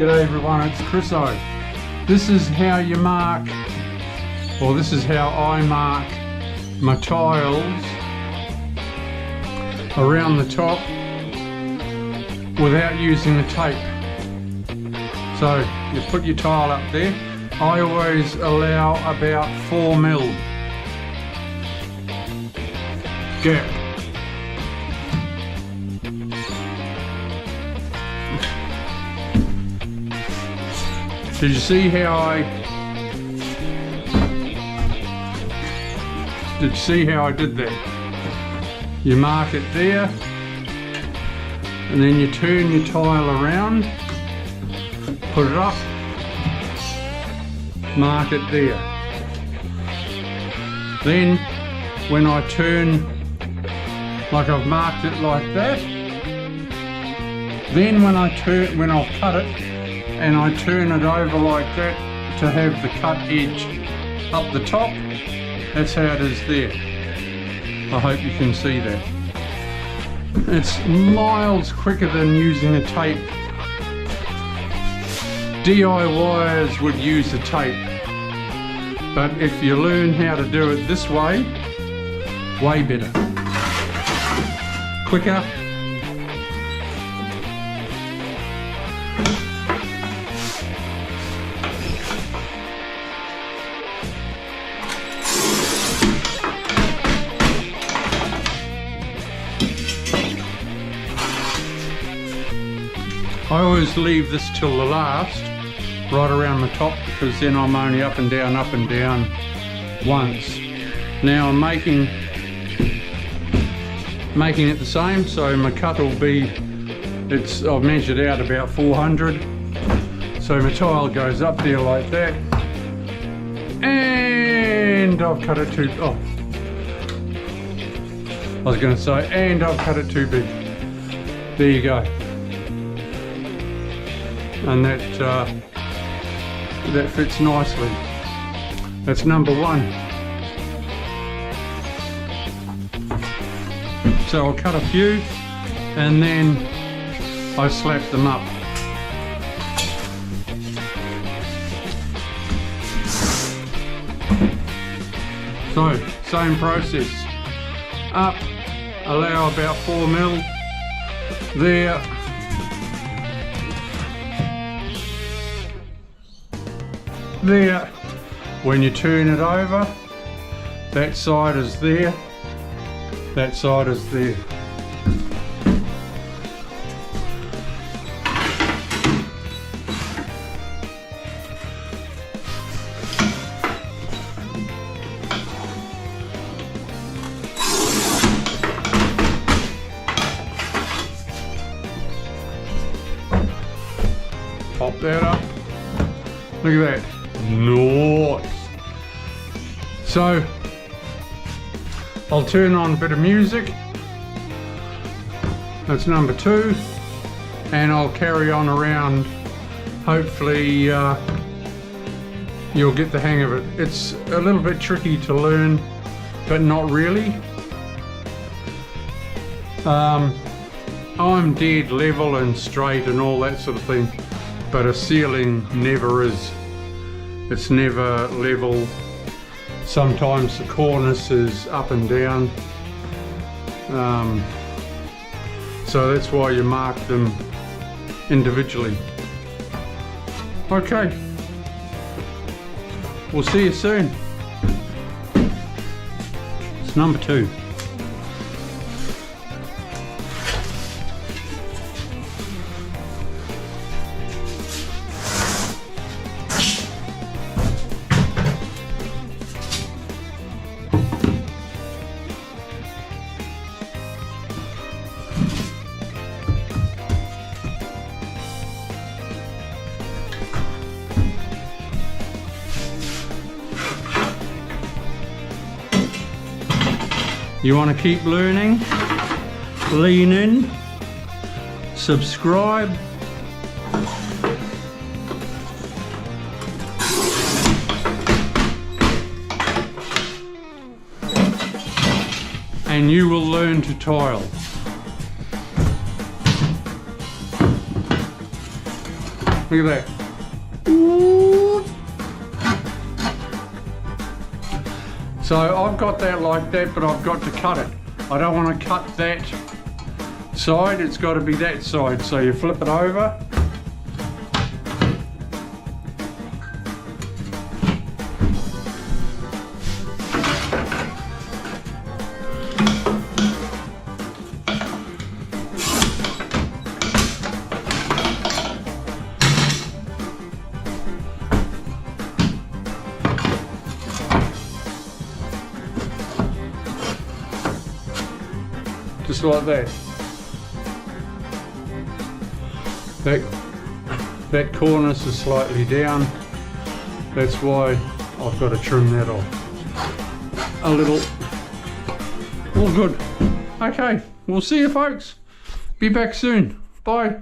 G'day everyone, it's Chriso. This is how you mark, or this is how I mark my tiles around the top without using the tape. So you put your tile up there. I always allow about 4mm gap. Did you see how I did that? You mark it there, and then you turn your tile around, put it up, mark it there. Then when I turn, like I've marked it like that, then when I've cut it and I turn it over like that to have the cut edge up the top, that's how it is there. I hope you can see that. It's miles quicker than using a tape. DIYers would use a tape, but if you learn how to do it this way better. Quicker. I always leave this till the last, right around the top, because then I'm only up and down once. Now I'm making it the same, so my cut will be, I've measured out about 400, so my tile goes up there like that, and I've cut it too, and I've cut it too big. There you go. And that fits nicely. That's number one. So I'll cut a few and then I slap them up. So same process. Up, allow about 4mm there. There, when you turn it over, that side is there, that side is there. Pop that up, look at that. Nice. So I'll turn on a bit of music. That's number 2, and I'll carry on around. Hopefully you'll get the hang of it. It's a little bit tricky to learn, but not really. I'm dead level and straight and all that sort of thing, but a ceiling never is. It's never level. Sometimes the cornice is up and down. So that's why you mark them individually. Okay. We'll see you soon. It's number 2. You want to keep learning? Lean in, subscribe, and you will learn to tile. Look at that. Ooh. So I've got that like that, but I've got to cut it. I don't want to cut that side, it's got to be that side. So you flip it over. Just like that. That cornice is slightly down. That's why I've got to trim that off a little. All good. Okay, we'll see you folks. Be back soon. Bye.